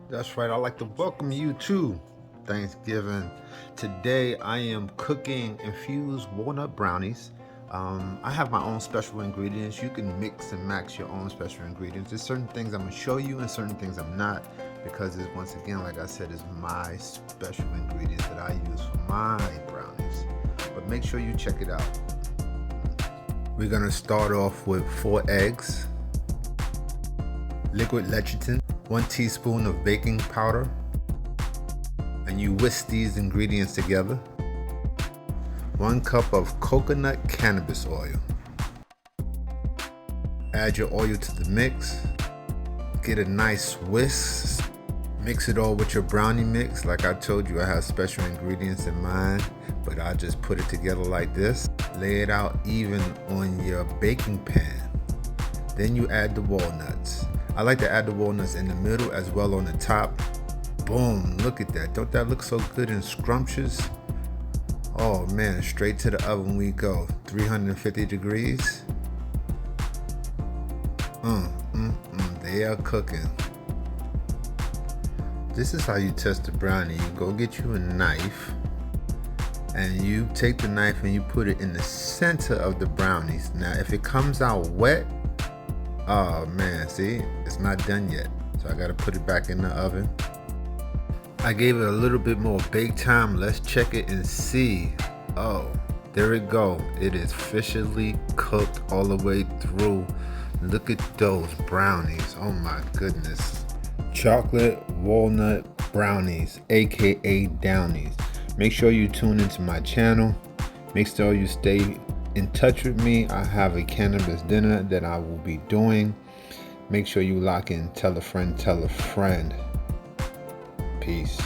That's right, I'd like to welcome you to Thanksgiving. Today I am cooking infused walnut brownies. I have my own special ingredients. You can mix and match your own special ingredients. There's certain things I'm going to show you and certain things I'm not, because it's, once again, like I said, it's my special ingredients that I use for my brownies. But make sure you check it out. We're going to start off with 4 eggs, liquid lecithin, 1 teaspoon of baking powder, and you whisk these ingredients together. 1 cup of coconut cannabis oil. Add your oil to the mix. Get a nice whisk. Mix it all with your brownie mix. Like I told you, I have special ingredients in mind, but I just put it together like this. Lay it out even on your baking pan. Then you add the walnuts. I like to add the walnuts in the middle as well on the top. Boom, look at that. Don't that look so good and scrumptious? Oh man, straight to the oven we go. 350 degrees. They are cooking. This is how you test the brownie. You go get you a knife, and you take the knife and you put it in the center of the brownies. Now, if it comes out wet, oh man, see, it's not done yet. So I gotta put it back in the oven. I gave it a little bit more bake time. Let's check it and see. Oh, there it go. It is officially cooked all the way through. Look at those brownies. Oh my goodness. Chocolate walnut brownies, aka Downies. Make sure you tune into my channel. Make sure you stay in touch with me. I have a cannabis dinner that I will be doing. Make sure you lock in. Tell a friend, tell a friend. Peace.